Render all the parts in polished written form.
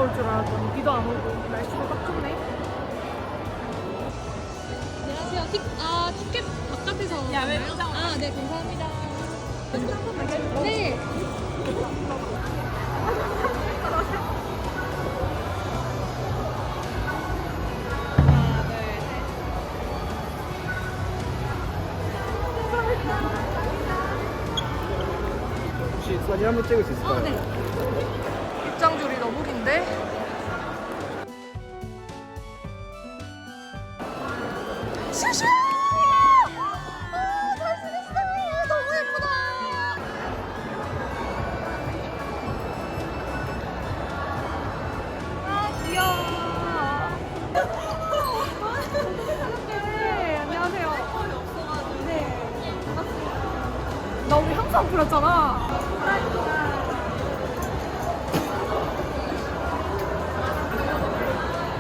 올 줄 알았더니 비도 안 오고 날씨도 딱 좋네. 안녕하세요. 티켓 바깥에서. 야외 하나요? 포장. 네, 감사합니다. 네. 혹시 사진 한번 찍을 수 있을까요? 네. 입장 줄이 너무 긴데? 슈슈! 잘생겼어! 너무 예쁘다! 귀여워. 네, 안녕하세요. 네, 반갑습니다. 나 우리 항상 부렸잖아.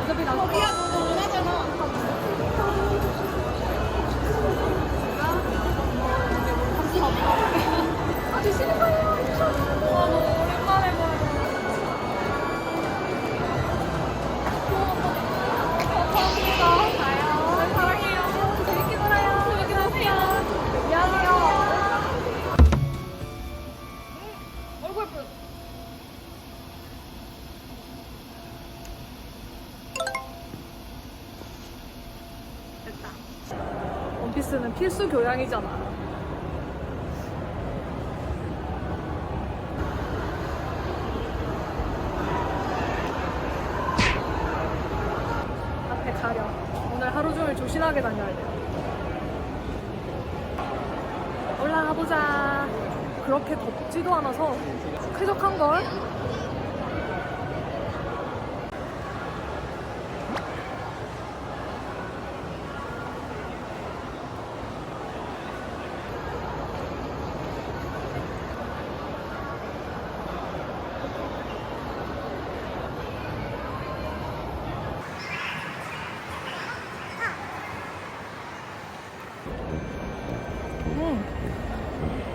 어차피 나 소리야 너무 원하잖아. 아주 싫은 거예요. 와, 너무 오랜만에 봐요. 감사합니다. 가요. 사랑해요. 재밌게 놀아요. 재밌게 노세요. 안녕하세요. 얼굴 예뻐요. 됐다. 원피스는 필수 교양이잖아. 앞에 가려. 오늘 하루 종일 조신하게 다녀야 돼. 올라가 보자. 그렇게 덥지도 않아서 쾌적한 걸.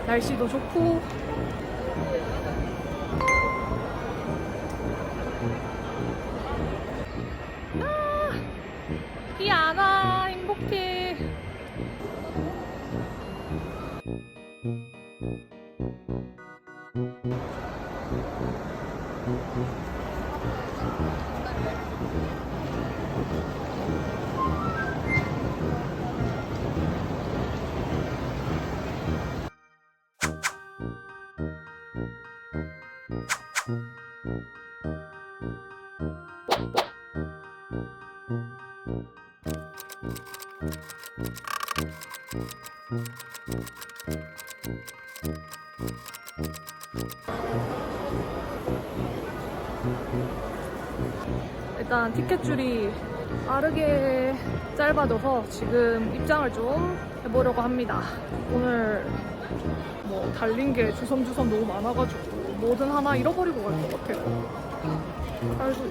날씨도 좋고. 비 안 와. 행복해. 일단 티켓 줄이 빠르게 짧아져서 지금 입장을 좀 해보려고 합니다. 오늘 뭐 달린 게 주섬주섬 너무 많아가지고 뭐든 하나 잃어버리고 갈 것 같아요. 알고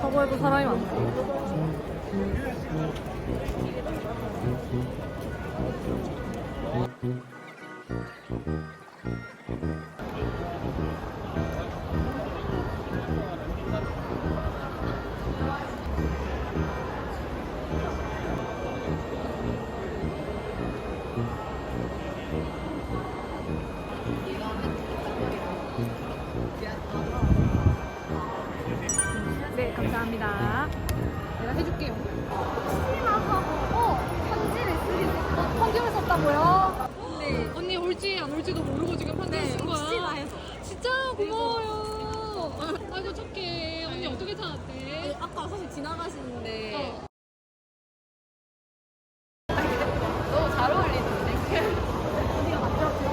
사고해도 사람이 많네. 네, 감사합니다. 내가 해줄게요. 편지를 쓰기. 편지를 썼다고요? 네. 언니 올지 안 올지도 모르고 지금 편지 쓴 거야. 혹시나 해서. 진짜 고마워요. 아이고 착해. 언니 어떻게 찾았대? 아까 사실 지나가시는데 너무 잘 어울리는데? 어디가 맞죠?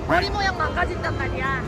머리 모양 망가진단 말이야.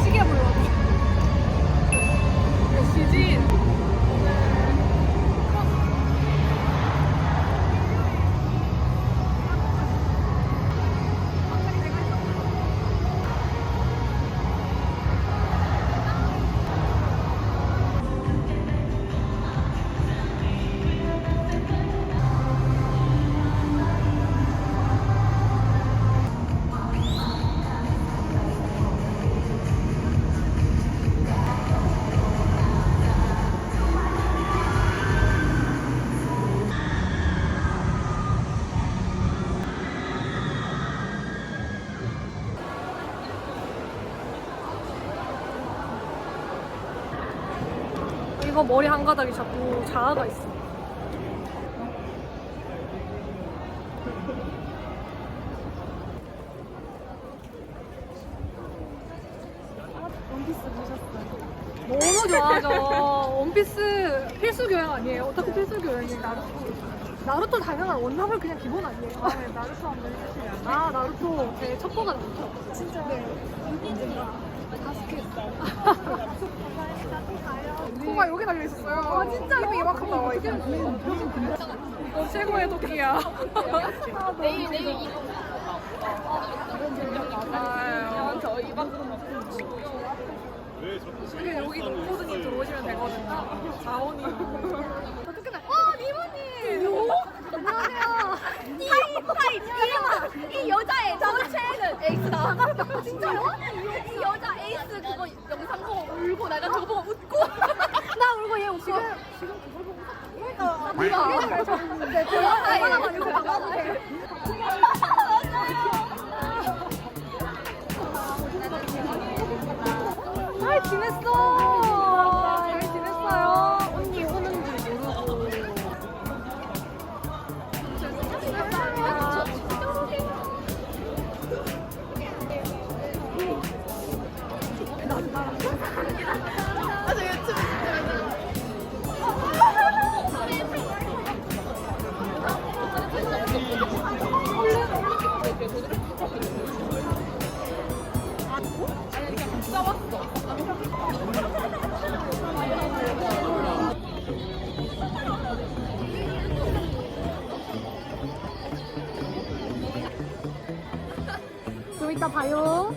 시계 불러줘. 시진. 이거 머리 한 가닥이 자꾸 자아가 있어. 원피스 보셨어요? 너무 좋아하죠. 원피스 필수 교양 아니에요? 오타쿠 필수 교양이에요. 나루토 당연한 원나블 그냥 기본 아니에요? 아, 네, 나루토 한번 해주시면 안 돼요? 아, 나루토 제 첩보가 나루토. 진짜? 네. 언젠가 다스케 코가 여기 달려 있었어요. 아, 진짜로? 입이 이만큼 나와 있어. 너 최고의 도끼야. 내일 이거. 맞아요. 저 이만큼 이게 여기 동포드님 들어오시면 되거든요. 자원이. 어떻게 나? 니모님. 안녕하세요. 이 여자의 정체는 에이스 나와가지고 진짜요? 이 여자 에이스 그거 영상 보고 울고 내가 저거 보고 웃고 나 울고 얘 웃고 지금 그걸 보고 웃었다. 그러니까 네, 얼마나 많이 나가보게. 잘 지냈어. 잘 지냈어요. 언니 오는 줄 모르고. 좀 이따 봐요.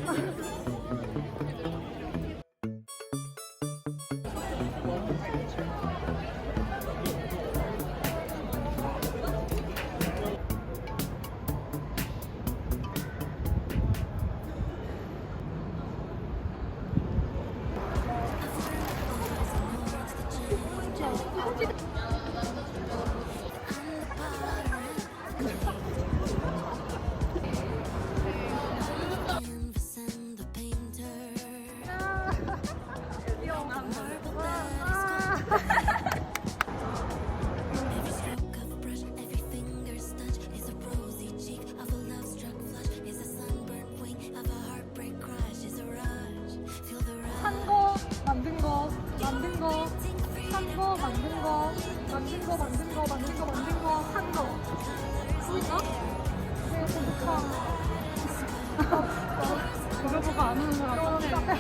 나누는 거랑 똑같아.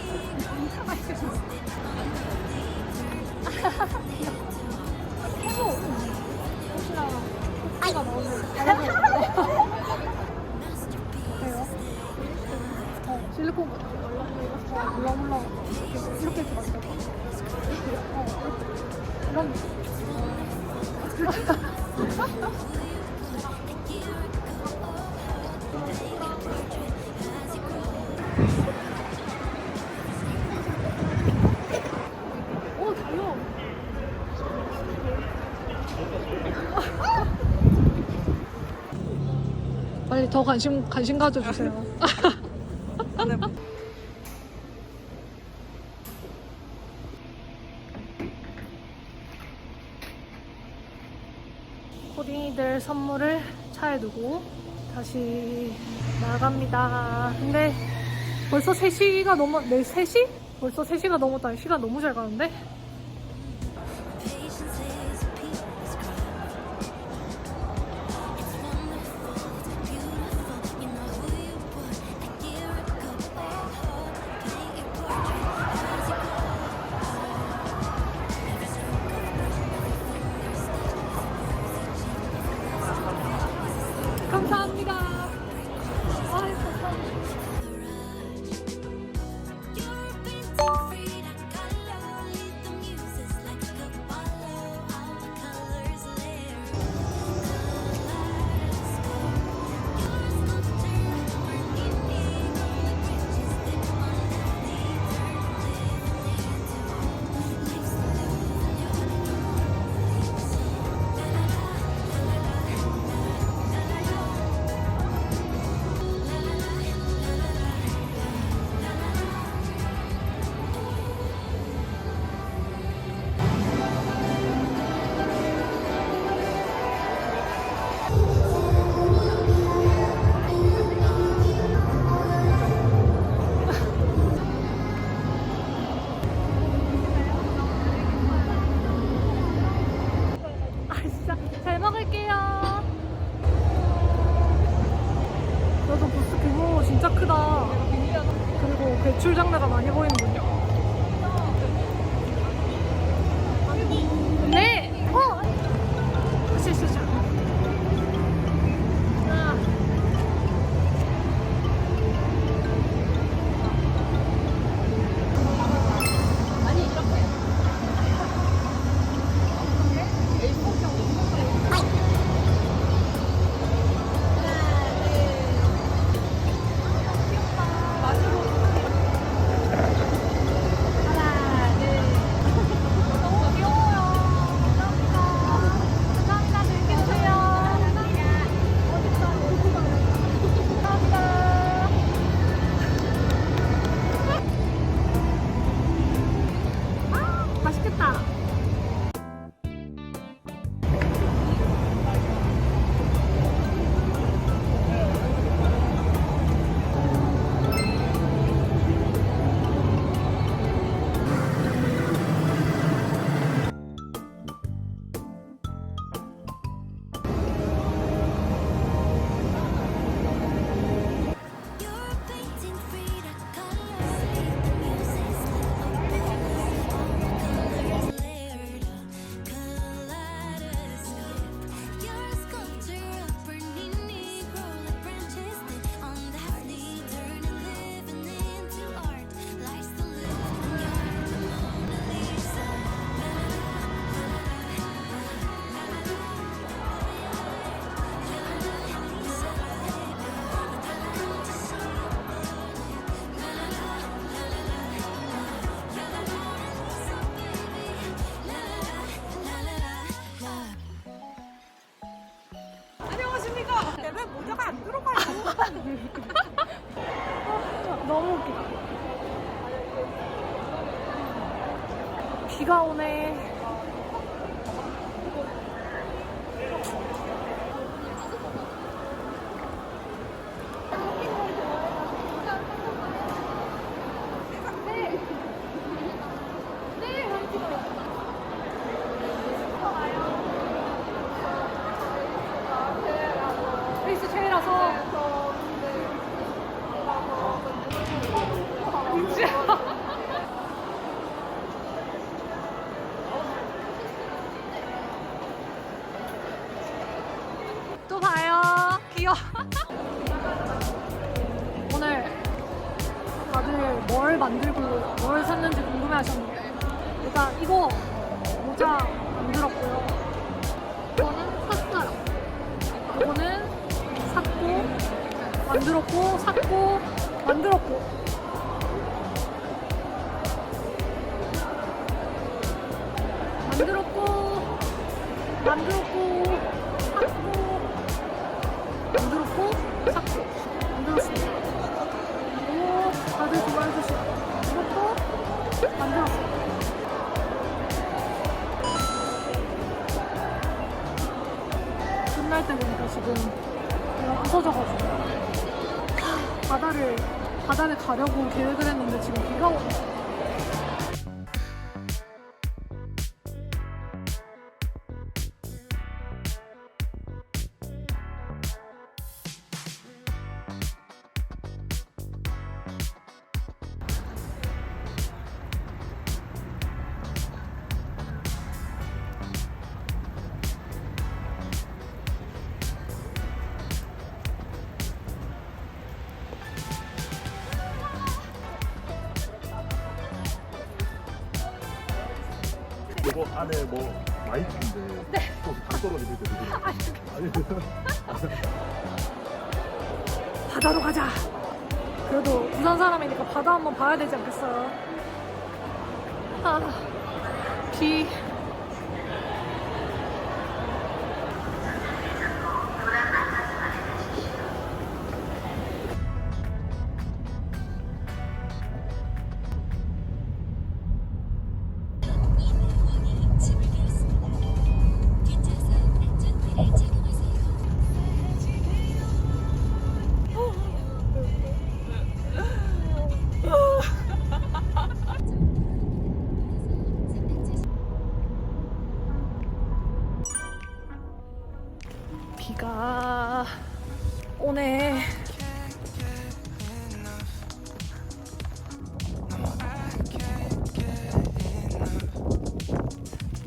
실리콘 같아. 물렁물렁. 이렇게 해서 만들어. 이런. 오, 달려. 빨리 더 관심 가져주세요. 코딩이들 선물을 차에 두고 다시 나갑니다. 근데 벌써 3시가 넘어, 3시? 벌써 3시가 넘었다. 시간 너무 잘 가는데? 감사합니다. 아이, 감사합니다. 진짜 잘 먹을게요. 여기서 부스 규모 진짜 크다. 그리고 배출 장르가 많이 보이는군요. 네. 샤샤샤. 맛있겠다. 왜 모자가 안 들어가요? 너무 웃기다. 비가 오네. 페이스 체이라서 오늘 다들 뭘 만들고 뭘 샀는지 궁금해 하셨는데 일단 이거 모자 만들었고요. 이거는 샀어요. 이거는 샀고 만들었고 샀고 만들었고 만들었고 만들었고 샀고 만들었고 샀고 만들었습니다. 오 다들 좋아해주시고 이것도 만들었어요. 끝날 때 보니까 지금 내가 부서져가지고 바다를 가려고 계획을 했는데 지금 비가 오네. 이거 안에 뭐 마이크인데 네. 당 떨어지게 되거든요. 바다로 가자. 그래도 부산 사람이니까 바다 한번 봐야 되지 않겠어요? 비. 비가 오네.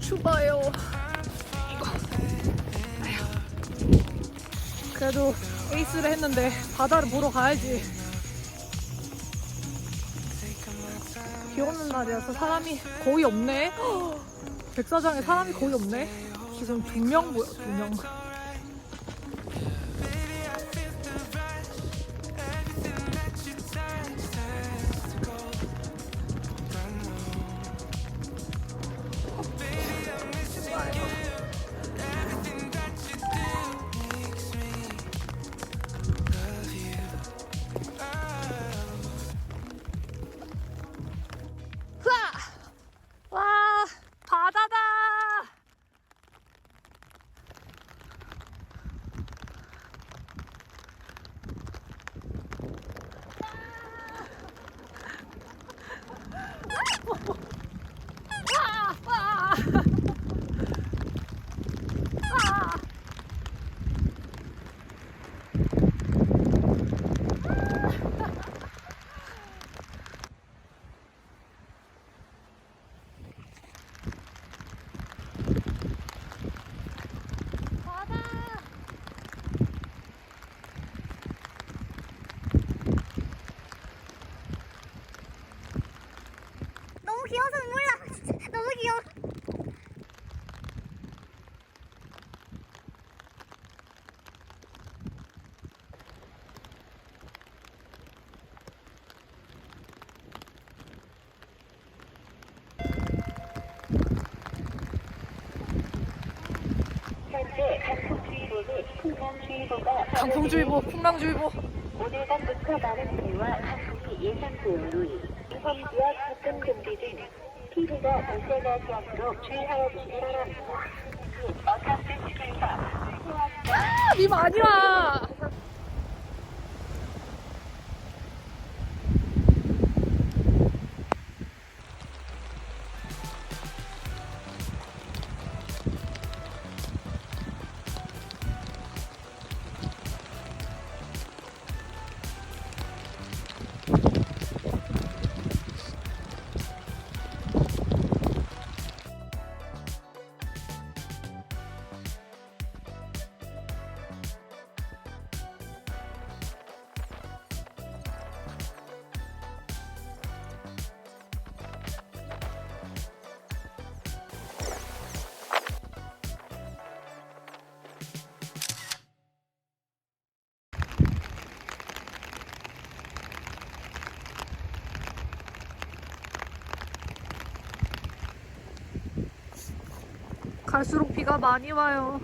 추워요. 그래도 에이스를 했는데 바다를 보러 가야지. 비 오는 날이라서 사람이 거의 없네. 백사장에 사람이 거의 없네. 지금 2명 보여, 2명. 와, 바다다. 너무 귀여워서 눈물 나. 진짜 너무 귀여워. 현재 강풍주의보는 풍랑주의보가 강풍주의보, 풍랑주의보. 오늘 밤부터 많은 비와 강풍이 예상되오니 섬지역 접근 금지 등 피해가 발생하지 않도록 주의하여 주시기 바랍니다. 어탑승 주의사 님 아니야. 갈수록 비가 많이 와요.